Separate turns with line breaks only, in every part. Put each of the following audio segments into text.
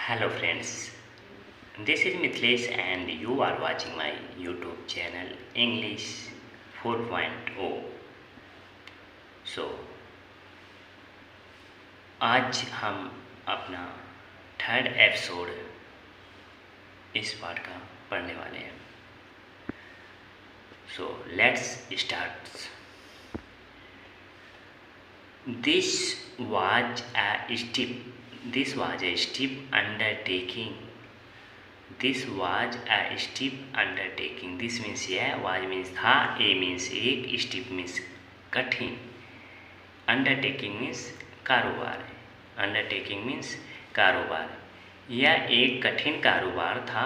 Hello friends, this is Mithlesh and you are watching my YouTube channel English 4.0. So आज हम अपना third episode इस part का पढ़ने वाले हैं. So let's start. This was a steep undertaking. This was a steep undertaking. This means यह was means था, a means एक, steep means कठिन, undertaking means कारोबार. Undertaking means कारोबार. यह एक कठिन कारोबार था.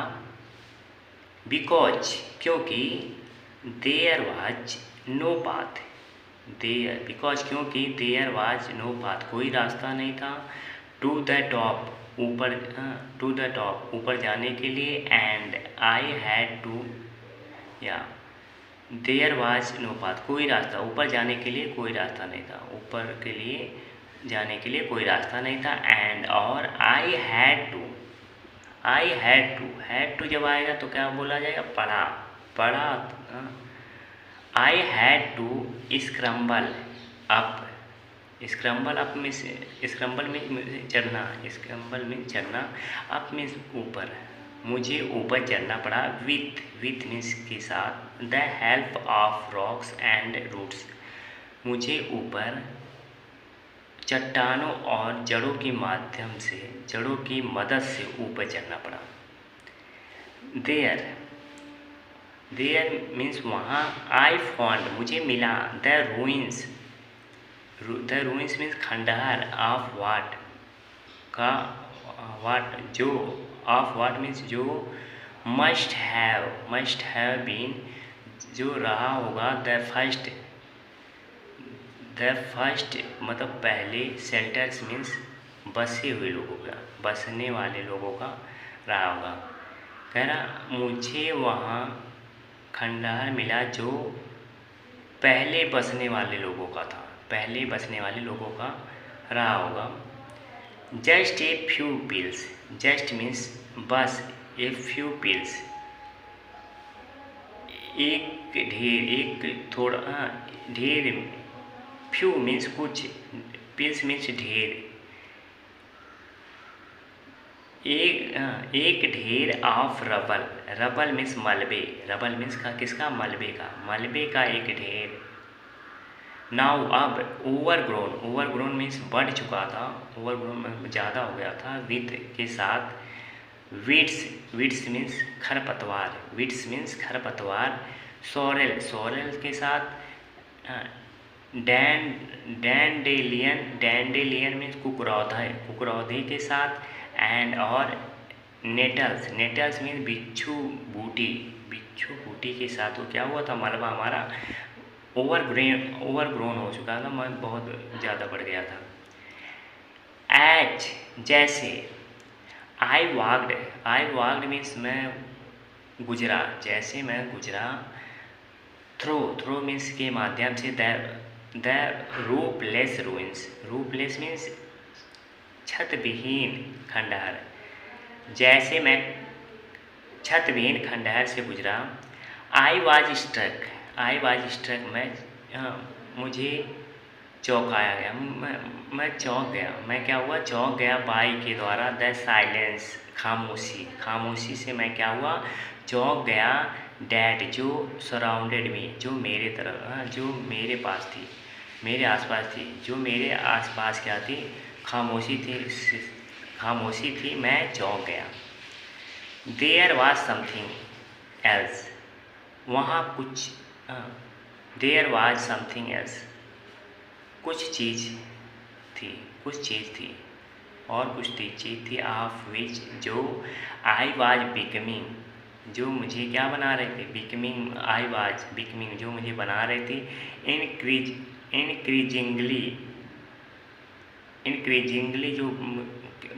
Because क्योंकि there was no path. Because क्योंकि there was no path कोई रास्ता नहीं था. To the top ऊपर जाने के लिए. And I had to there was no path कोई रास्ता ऊपर जाने के लिए कोई रास्ता नहीं था. ऊपर के लिए जाने के लिए कोई रास्ता नहीं था. And और I had to जब आएगा तो क्या बोला जाएगा? पढ़ा. I had to scramble up. Scramble up में स्क्रम्बल में चढ़ना. अप में ऊपर. मुझे ऊपर चढ़ना पड़ा. विथ मीन्स के साथ. The help of rocks and roots. मुझे ऊपर चट्टानों और जड़ों की मदद से ऊपर चढ़ना पड़ा. देयर मीन्स वहाँ. आई फाउंड मुझे मिला. द रूइंस मीन्स खंडहर. ऑफ वाट मीन्स जो. मस्ट हैव बीन जो रहा होगा. द फर्स्ट मतलब पहले. सेल्टर्स मीन्स बसने वाले लोगों का रहा होगा. कह रहा मुझे वहाँ खंडहर मिला जो पहले बसने वाले लोगों का रहा होगा. Just a few pills. Just means बस. ए फ्यू पिल्स एक थोड़ा ढेर. फ्यू मीन्स कुछ. पिल्स मीन्स ढेर. एक ढेर ऑफ रबल मीन्स मलबे. रबल मीन्स किसका? मलबे का एक ढेर. नाउ अब. ओवरग्रोन मीन्स बढ़ चुका था. ओवरग्रोन ज़्यादा हो गया था. विथ के साथ. वीड्स मीन्स खरपतवार. सोरेल के साथ. डैंडेलियन मीन्स कुकुरौधे के साथ. एंड और नेटल्स मीन्स बिच्छू बूटी के साथ. तो क्या हुआ था? मलबा हमारा ओवरग्रोन हो चुका था. मैं बहुत ज़्यादा बढ़ गया था. जैसे. आई वॉक्ड मीन्स मैं गुजरा. जैसे मैं गुजरा. थ्रो मीन्स के माध्यम से. द रूपलेस मीन्स छतविहीन खंडहर. जैसे मैं छतविहीन खंडहर से गुजरा. आई वाज स्ट्रक मुझे चौंकाया गया. मैं चौंक गया. मैं क्या हुआ? चौंक गया. बाई के द्वारा. द साइलेंस खामोशी से मैं क्या हुआ? चौंक गया. डैट जो सराउंडेड मी जो मेरे तरफ जो मेरे पास थी, मेरे आसपास थी. जो मेरे आसपास क्या थी? खामोशी थी. मैं चौंक गया. There was something else. वहाँ कुछ. There was something else. कुछ चीज़ थी और कुछ चीज़ थी. ऑफ विच जो. आई वाज बिकमिंग जो मुझे क्या बना रहे थे? बिकमिंग जो मुझे बना रहे थे. इंक्रीजिंगली जो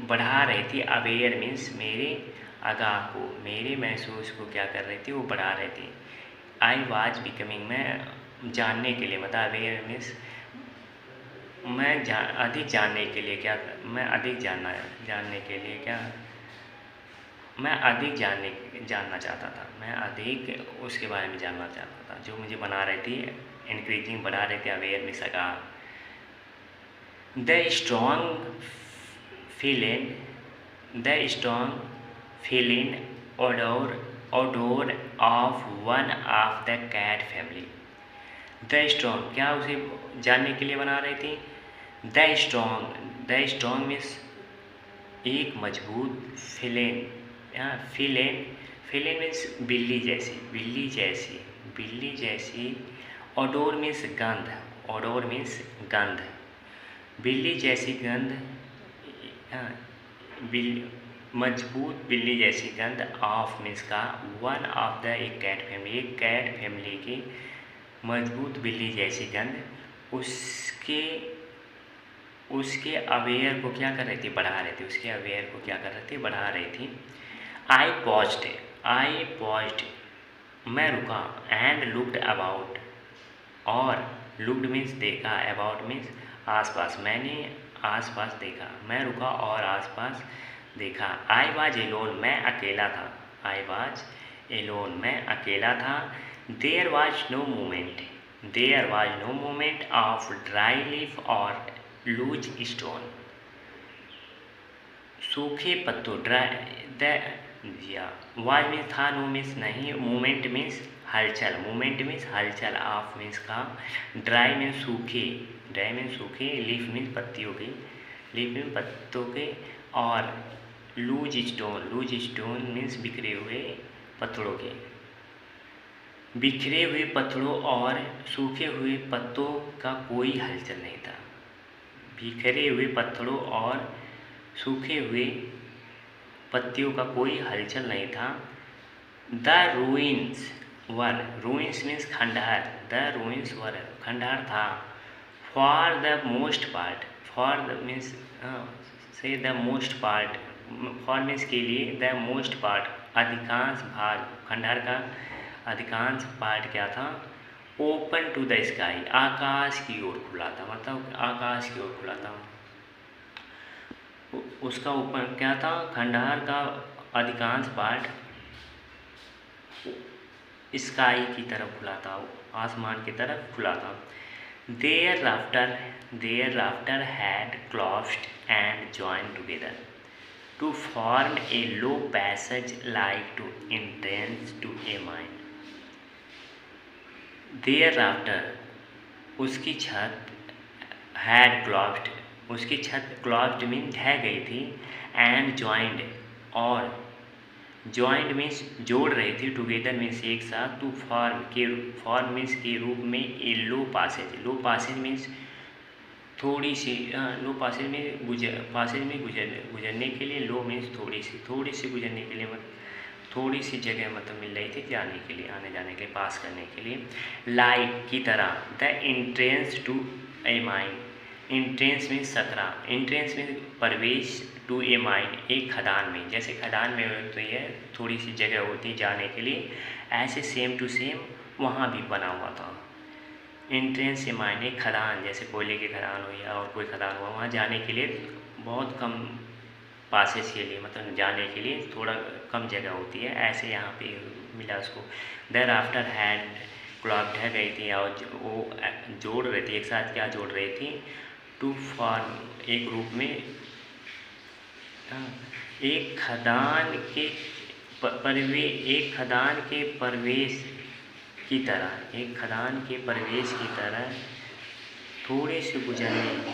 बढ़ा रही थी. अवेयर मीन्स मेरे आगाह को, मेरे महसूस को क्या कर रही थी? वो बढ़ा रही थी. आई वाज बिकमिंग मैं जानने के लिए. मतलब अवेयर मीन्स मैं अधिक जानने के लिए. क्या? मैं अधिक जानने के लिए क्या मैं अधिक जानना चाहता था, मैं अधिक उसके बारे में जानना चाहता था, जो मुझे बना रही थी, इंक्रीजिंग बढ़ा रहे थे अवेयर में सका। The strong feeling odor of one of the cat family। The strong क्या उसे जानने के लिए बना रही थी? द स्ट्रॉन्ग मीन्स एक मजबूत फिलेन। फिलेन मीन्स बिल्ली जैसी। ओडोर मीन्स गंध। बिल्ली जैसी गंध, मजबूत बिल्ली जैसी गंध। ऑफ मीन्स का, वन ऑफ द एक कैट फैमिली की मजबूत बिल्ली जैसी गंध उसके अवेयर को क्या कर रही थी? बढ़ा रही थी। उसके अवेयर को क्या कर रही थी? बढ़ा रही थी। आई पॉज्ड मैं रुका। एंड लुक्ड अबाउट, और लुक्ड मीन्स देखा, अबाउट मीन्स आसपास। मैंने आसपास देखा। मैं रुका और आसपास देखा। आई वाज एलोन मैं अकेला था। There was no movement of dry leaf और लूज स्टोन। सूखे पत्तों, वाज मीन्स था, नो मीन्स नहीं, मूवमेंट मीन्स हलचल। ऑफ मीन्स का, ड्राई मीन्स सूखे, लीफ मीन्स पत्तों के, और लूज स्टोन मीन्स बिखरे हुए पत्थरों और सूखे हुए पत्तों का कोई हलचल नहीं था। बिखरे हुए पत्थरों और सूखे हुए पत्तियों का कोई हलचल नहीं था। द रूइंस मीन्स खंडहर। खंडहर था। फॉर द मोस्ट पार्ट के लिए, द मोस्ट पार्ट अधिकांश भाग, खंडहर का अधिकांश पार्ट क्या था? ओपन टू द स्काई आकाश की ओर खुला था। उसका ऊपर क्या था? खंडहर का अधिकांश पार्ट स्काई की तरफ खुला था, आसमान की तरफ खुला था। Their rafter had closed and joined together to form a low passage like to entrance to a mine. Their rafter उसकी छत, हैड क्लॉस्ड मीन ढह गई थी, एंड जॉइंड और जॉइंट मीन्स जोड़ रही थी, टुगेदर मीन्स एक साथ, टू फॉर्म मीन्स के रूप में ए लो पासेज मीन्स थोड़ी सी, लो पासेज में गुजरने के लिए, लो मीन्स थोड़ी सी गुजरने के लिए, थोड़ी सी जगह मतलब मिल रही थी जाने के लिए, आने जाने के, पास करने के लिए। लाइक की तरह, the entrance to a mine. Entrance means सकरा, एंट्रेंस मीन्स प्रवेश, टू ए माइन एक खदान में। जैसे खदान में होती है थोड़ी सी जगह होती है जाने के लिए, ऐसे सेम टू सेम वहाँ भी बना हुआ था। एंट्रेंस ए माइन एक खदान, जैसे कोयले की खदान हो या और कोई खदान हुआ, वहाँ जाने के लिए बहुत कम पासेज के लिए, मतलब जाने के लिए थोड़ा कम जगह होती है, ऐसे यहाँ पे मिला उसको। देयर आफ्टर हैड क्लॉक ढह गई थी, और वो जोड़ रही थी एक साथ, क्या जोड़ रही थी? टू फॉर्म एक रूप में, एक खदान के प्रवेश की तरह, थोड़े से गुजरने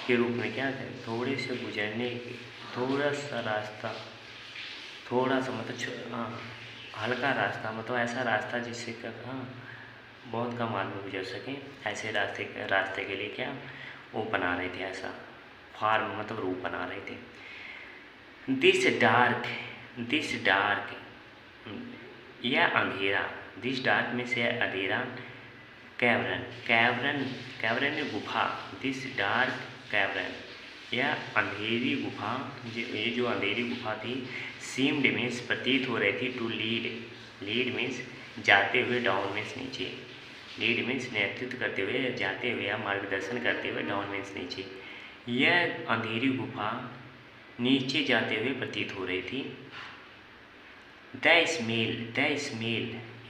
के रूप में, क्या है? थोड़े से गुजरने, थोड़ा सा मतलब हल्का रास्ता, मतलब ऐसा रास्ता जिससे बहुत कम आदमी गुजर सके, ऐसे रास्ते के लिए क्या वो बना रहे थे, ऐसा फार्म मतलब रूप बना रहे थे। दिस डार्क या अंधेरा, दिस डार्क में से अंधेरा, कैवरन में गुफा, दिस डार्क कैवरन या अंधेरी गुफा, ये जो अंधेरी गुफा थी, सीम्ड मीन्स प्रतीत हो रही थी, टू लीड मीन्स जाते हुए, डाउन मीन्स नीचे, लीड मीन्स नेतृत्व करते हुए, जाते हुए या मार्गदर्शन करते हुए, डाउन मीन्स नीचे। यह अंधेरी गुफा नीचे जाते हुए प्रतीत हो रही थी।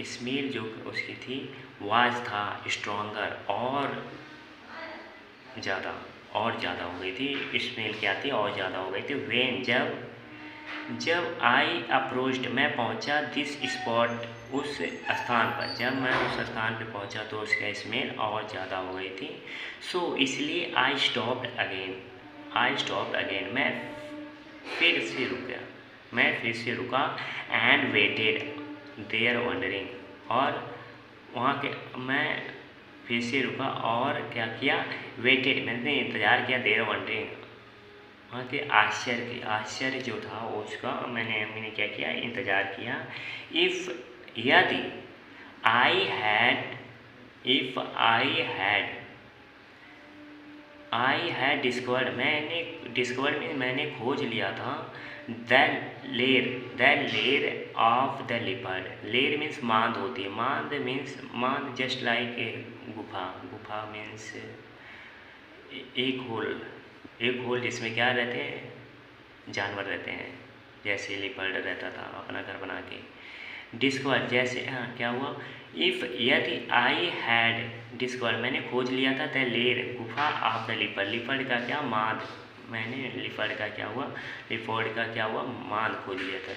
स्मेल जो उसकी थी वाज था स्ट्रॉन्गर ज़्यादा और ज़्यादा हो गई थी। स्मेल क्या थी? और ज़्यादा हो गई थी। वेन जब आई अप्रोच्ड मैं पहुंचा दिस स्पॉट उस स्थान पर, जब मैं उस स्थान पर पहुंचा तो उसका स्मेल और ज़्यादा हो गई थी। सो इसलिए आई स्टॉप्ड अगेन मैं फिर से रुका एंड वेटेड देयर वंडरिंग, और वहाँ के मैं फिर से रुका और क्या किया? वेटेड मैंने इंतज़ार किया, देयर वंडरिंग वहाँ के आश्चर्य जो था उसका मैंने क्या किया? इंतज़ार किया। यदि आई हैड डिस्कवर्ड मैंने खोज लिया था द लेर ऑफ द लिपर्ड। लेर मीन्स मांद होती है। मांद जस्ट लाइक ए गुफा मीन्स एक होल जिसमें क्या रहते हैं? जानवर रहते हैं। जैसे लिपर्ड रहता था अपना घर बना के। डिस्कवर जैसे क्या हुआ? यदि आई हैड डिस्कवर मैंने खोज लिया था द लेर गुफा ऑफ द लिपर्ड का क्या? मांद। मैंने लिपर्ड का क्या हुआ? मांद खोज लिया था।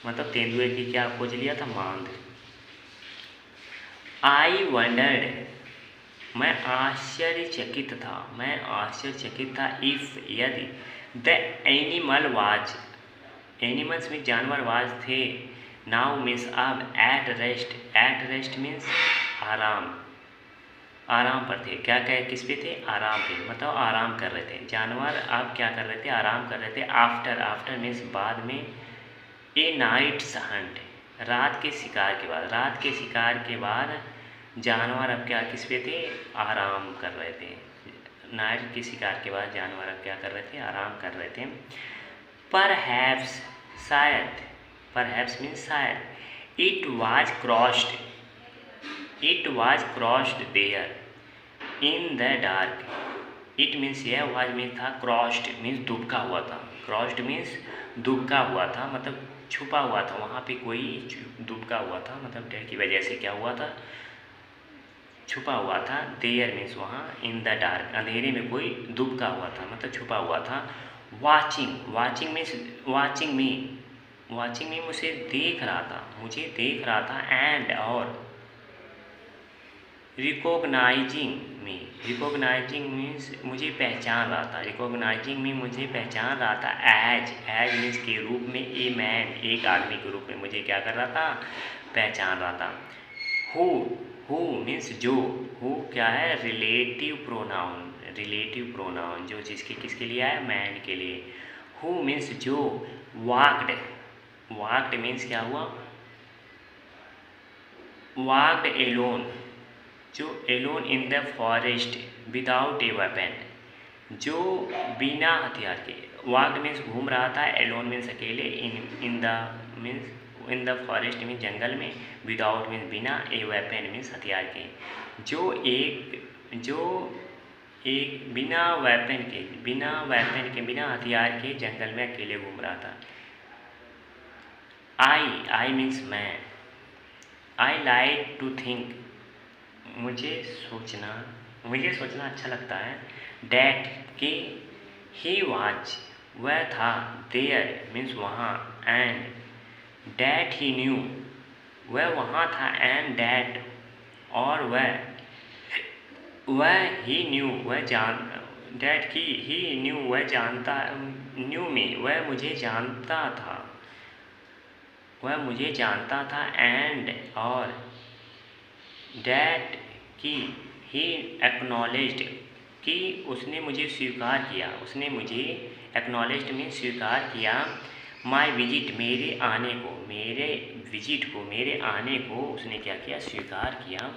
मतलब तेंदुए की क्या खोज लिया था? मांद। आई वंडर्ड मैं आश्चर्यचकित था इफ यदि द एनिमल्स में जानवर वाज थे नाउ मीन्स अब एट रेस्ट मीन्स आराम पर थे। क्या किस पे थे? आराम पे, मतलब आराम कर रहे थे। जानवर अब क्या कर रहे थे? आराम कर रहे थे। आफ्टर मीन्स बाद में। ए नाइट्स हंट रात के शिकार के बाद जानवर अब क्या किस पे थे? आराम कर रहे थे। नाइट के शिकार के बाद जानवर अब क्या कर रहे थे? आराम कर रहे थे। परहैप्स मीन्स शायद। It was crossed there in the dark. It means यह वाज मीन्स था, क्रॉस्ड मीन्स दुबका हुआ था। क्रॉस्ड मीन्स दुबका हुआ था, मतलब छुपा हुआ था। वहाँ पे कोई दुबका हुआ था, मतलब डर की वजह से क्या हुआ था? छुपा हुआ था। देयर मीन्स वहाँ, इन द डार्क अंधेरे में कोई दुबका हुआ था, मतलब छुपा हुआ था। वाचिंग मी मुझे देख रहा था एंड और रिकॉग्नाइजिंग मीन्स मुझे पहचान रहा था एज मीन्स के रूप में, ए मैन एक आदमी के रूप में मुझे क्या कर रहा था? पहचान रहा था। हु मीन्स जो, हु क्या है? रिलेटिव प्रोनाउन जो जिसके किसके लिए है? मैन के लिए। हु मीन्स जो। वाक्ड मीन्स क्या हुआ? वाक्ड एलोन जो alone in the forest without a weapon, जो बिना हथियार के। वाक्ड मीन्स घूम रहा था, एलोन मीन्स अकेले, इन द फॉरेस्ट मीन्स जंगल में, विदाउट मीन्स बिना, ए वेपन मीन्स हथियार के। जो एक बिना हथियार के जंगल में अकेले घूम रहा था। आई मीन्स मैं। आई लाइक टू थिंक मुझे सोचना अच्छा लगता है। डैट कि ही वाज वह था, देयर मीन्स वहाँ, एंड डैट ही न्यू वह वहाँ था, एंड डैट और वह ही न्यू वह जानता, न्यू में वह मुझे जानता था, एंड और डैट कि ही एक्नॉलेज्ड कि उसने मुझे स्वीकार किया, एक्नॉलेज्ड में स्वीकार किया, माय विजिट मेरे आने को उसने क्या किया? स्वीकार किया।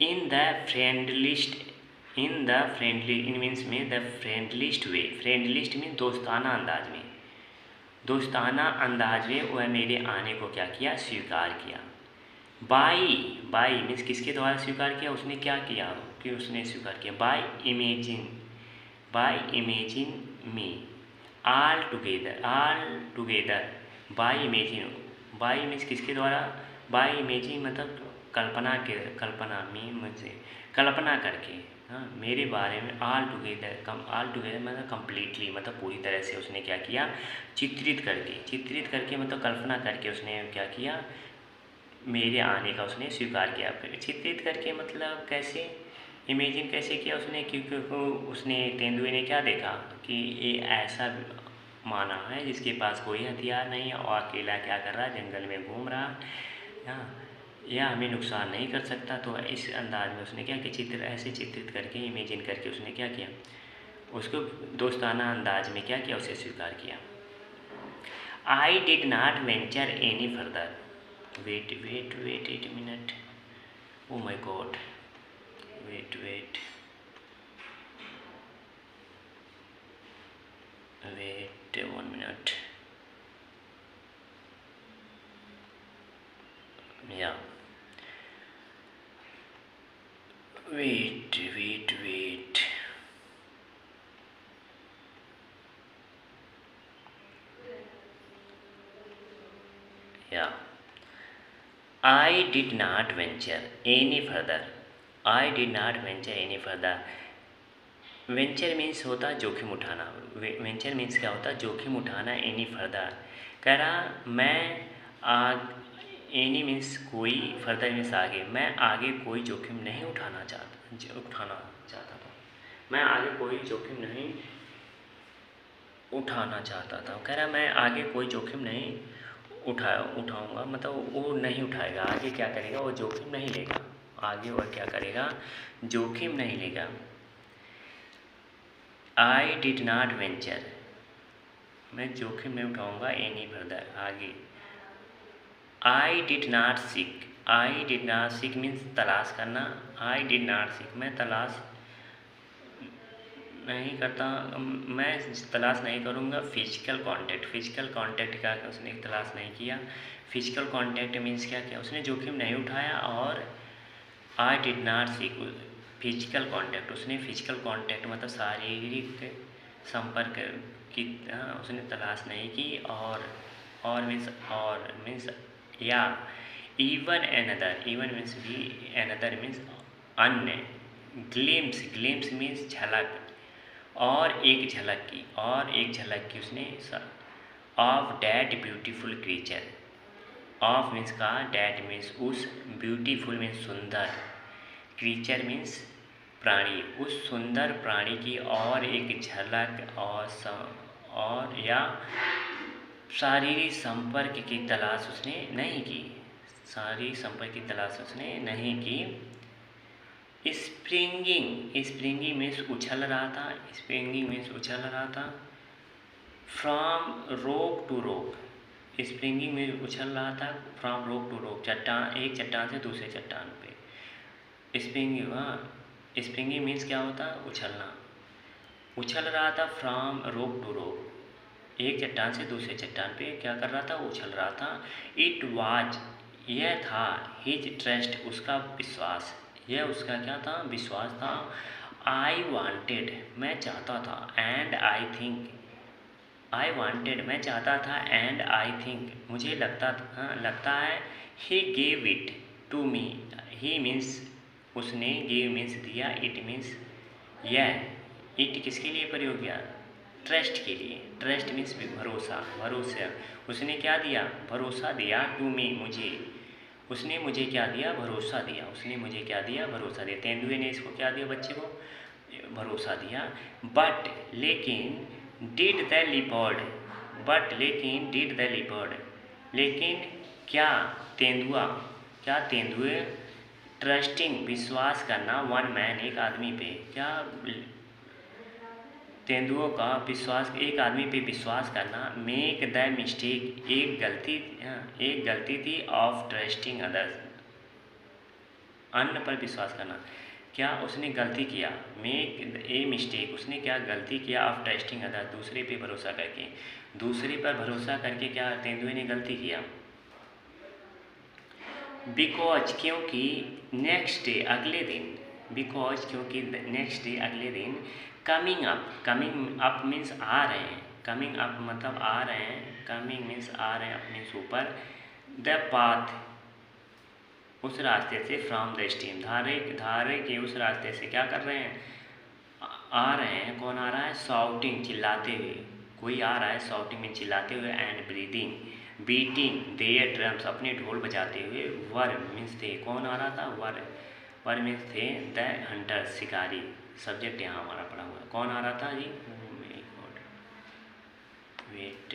इन द फ्रेंडलिस्ट वे, फ्रेंडलिस्ट में दोस्ताना अंदाज में वह मेरे आने को क्या किया? स्वीकार किया। बाई मीन्स किसके द्वारा स्वीकार किया? उसने क्या किया कि उसने स्वीकार किया? By imagine me all together by imagine, by means किसके द्वारा, बाई इमेजिन मतलब कल्पना में मुझे कल्पना करके, हाँ, मेरे बारे में ऑल टुगेदर मतलब कम्प्लीटली मतलब पूरी तरह से उसने क्या किया, चित्रित करके मतलब कल्पना करके उसने क्या किया, मेरे आने का उसने स्वीकार किया। फिर चित्रित करके मतलब कैसे, इमेजिन कैसे किया उसने, क्योंकि उसने तेंदुए ने क्या देखा कि ये ऐसा माना है जिसके पास कोई हथियार नहीं है और अकेला क्या कर रहा है, जंगल में घूम रहा है, या हमें नुकसान नहीं कर सकता। तो इस अंदाज में उसने क्या किया, ऐसे चित्रित करके इमेजिन करके उसने क्या किया, उसको दोस्ताना अंदाज में क्या किया, उसे स्वीकार किया। I did not venture any further, wait 8 minute, oh my God, wait 1 minute, या वेट या I did not venture any further. I did not venture any further. Venture means होता है जोखिम उठाना, वेंचर मीन्स क्या होता है, जोखिम उठाना, एनी फर्दर कह रहा मैं एनी मीन्स कोई, फर्दर मीन्स आगे, मैं आगे कोई जोखिम नहीं उठाना चाहता था, मैं आगे कोई जोखिम नहीं उठाना चाहता था। कह रहा मैं आगे कोई जोखिम नहीं उठाऊंगा मतलब वो नहीं उठाएगा, आगे क्या करेगा, वो जोखिम नहीं लेगा, आगे वह क्या करेगा, जोखिम नहीं लेगा। आई डिड नॉट वेंचर, मैं जोखिम नहीं उठाऊंगा, एनी फर्दर आगे। आई डिड नॉट सीक मीन्स तलाश करना, आई डिड नॉट सीक मैं तलाश नहीं करता, मैं तलाश नहीं करूँगा फिजिकल कांटेक्ट का उसने तलाश नहीं किया। फिजिकल कांटेक्ट मीन्स क्या किया, उसने जोखिम नहीं उठाया। और आई did not seek physical contact, उसने फिजिकल कांटेक्ट मतलब शारीरिक संपर्क की उसने तलाश नहीं की। और मीन्स या इवन मीन्स भी, अनदर मीन्स अन्य, ग्लिम्स मीन्स झलक, और एक झलक की उसने of that beautiful creature, of means का, डैट मीन्स उस, ब्यूटीफुल मीन्स सुंदर, क्रीचर मीन्स प्राणी, उस सुंदर प्राणी की और एक झलक और या शारीरिक संपर्क की तलाश उसने नहीं की, शारीरिक संपर्क की तलाश उसने नहीं की। स्प्रिंगिंग मीन्स उछल रहा था, from rock to rock, springing में उछल रहा था, फ्रॉम रॉक टू रॉक, एक चट्टान से दूसरे चट्टान पे। स्प्रिंगिंग मीन्स क्या होता है, उछलना, उछल रहा था फ्रॉम रॉक टू रॉक, एक चट्टान से दूसरे चट्टान पे क्या कर रहा था, उछल रहा था। इट वाज, यह था, हिज ट्रस्ट, उसका विश्वास, यह उसका क्या था, विश्वास था। आई वांटेड, मैं चाहता था, and I think, I wanted मैं चाहता था, एंड आई थिंक मुझे लगता है। He gave it to me, he means उसने, गेव मीन्स दिया, इट मीन्स यह, इट किसके लिए प्रयोग किया, ट्रस्ट के लिए, ट्रस्ट मीन्स भरोसा, उसने क्या दिया, भरोसा दिया, टू मी मुझे, उसने मुझे क्या दिया, भरोसा दिया, भरोसा दिया। तेंदुए ने इसको क्या दिया, बच्चे को भरोसा दिया। बट लेकिन डिड द लिपर्ड, लेकिन क्या तेंदुए ट्रस्टिंग विश्वास करना, वन मैन एक आदमी पे, क्या तेंदुओं का विश्वास, एक आदमी पे विश्वास करना, मेक द मिस्टेक, एक गलती थी, ऑफ ट्रस्टिंग अदर्स, अन्य पर विश्वास करना, क्या उसने गलती किया, मेक ए मिस्टेक, उसने क्या गलती किया, ऑफ ट्रस्टिंग अदर्स, दूसरे पे भरोसा करके, दूसरे पर भरोसा करके क्या तेंदुए ने गलती किया। बिकॉज क्योंकि, नेक्स्ट डे अगले दिन, बिकॉज क्योंकि नेक्स्ट डे अगले दिन, कमिंग अप मीन्स आ रहे हैं, कमिंग अप मतलब आ रहे हैं, कमिंग मीन्स आ रहे हैं अपने ऊपर, द पाथ उस रास्ते से, फ्रॉम द स्ट्रीम धारे के उस रास्ते से क्या कर रहे हैं, आ रहे हैं। कौन आ रहा है, शाउटिंग चिल्लाते हुए, कोई आ रहा है शाउटिंग में चिल्लाते हुए, and breathing beating their drums अपने ढोल बजाते हुए, वर मीन्स थे, कौन आ रहा था, वर मीन्स थे द हंटर शिकारी, सब्जेक्ट यहाँ हमारा पड़ा हुआ है, कौन आ रहा था जी, वेट,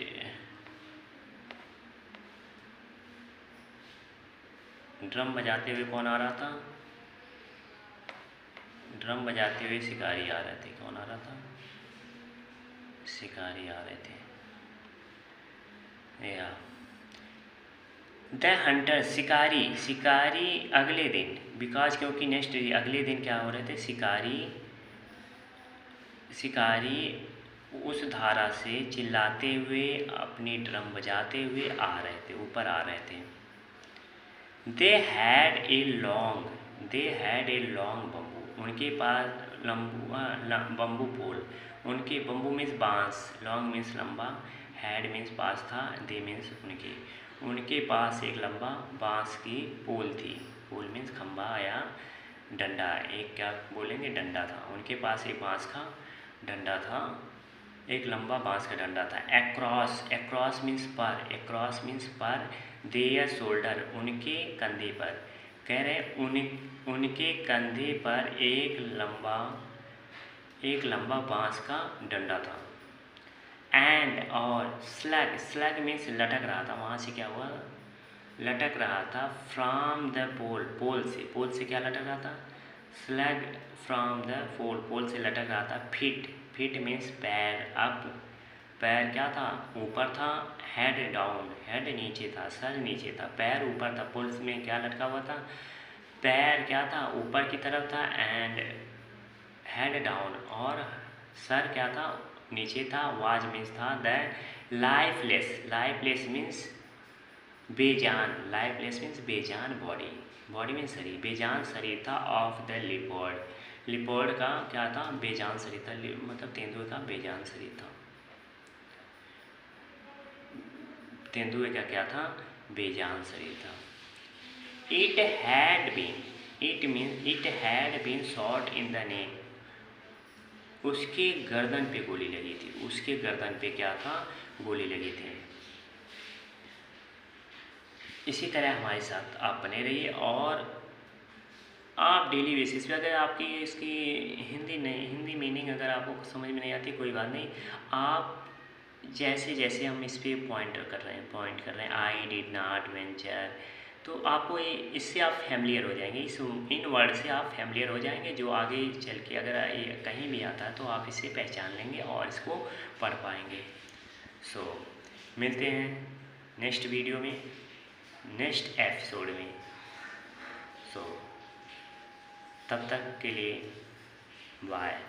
ड्रम बजाते हुए कौन आ रहा था, ड्रम बजाते हुए शिकारी आ रहे थे, कौन आ रहा था, शिकारी आ रहे थे, या द हंटर शिकारी अगले दिन, बिकॉज क्योंकि नेक्स्ट अगले दिन क्या हो रहे थे, शिकारी उस धारा से चिल्लाते हुए अपनी ड्रम बजाते हुए आ रहे थे, ऊपर आ रहे थे। They had a long bamboo, उनके पास बम्बू पोल, उनके बम्बू मीन्स बांस, लॉन्ग मीन्स लंबा, हैड मीन्स पास था, दे मीन्स उनके पास एक लंबा बांस की पोल थी, पोल मीन्स खंबा या डंडा, एक क्या बोलेंगे डंडा था, उनके पास एक बांस का डंडा था, एक लंबा बांस का डंडा था। एक्रॉस मीन्स पर, देयर शोल्डर उनके कंधे पर, कह रहे उनके कंधे पर एक लंबा बांस का डंडा था। एंड और स्लग मीन्स लटक रहा था, वहाँ से क्या हुआ, लटक रहा था, फ्रॉम द पोल से क्या लटक रहा था, स्लग फ्रॉम द पोल से लटक रहा था। फिट मीन्स पैर, अप पैर क्या था, ऊपर था, हेड डाउन, हेड नीचे था, सर नीचे था, पैर ऊपर था, पोल में क्या लटका हुआ था, पैर क्या था, ऊपर की तरफ था, एंड हेड डाउन और सर क्या था, नीचे था, वाज मीन्स था, द लाइफलेस मीन्स बेजान, लाइफलेस मीन्स बेजान बॉडी मीन्स शरीर, बेजान शरीर था, ऑफ द लिपर्ड का क्या था, बेजान शरीर था, मतलब तेंदुए का बेजान शरीर था, तेंदुए का क्या था, बेजान शरीर था। It had been shot in the neck, उसके गर्दन पे गोली लगी थी, उसके गर्दन पे क्या था, गोली लगी थी। इसी तरह हमारे साथ आप बने रहिए, और आप डेली बेसिस पे, अगर आपकी इसकी हिंदी मीनिंग अगर आपको समझ में नहीं आती कोई बात नहीं, आप जैसे हम इस पर पॉइंट कर रहे हैं, आई डिड नॉट वेंचर, तो आपको इससे आप फैमिलियर हो जाएंगे, इन वर्ड से आप फैमिलियर हो जाएंगे, जो आगे चल के अगर ये कहीं भी आता है तो आप इसे पहचान लेंगे और इसको पढ़ पाएंगे। सो मिलते हैं नेक्स्ट वीडियो में, नेक्स्ट एपिसोड में। सो तब तक के लिए बाय।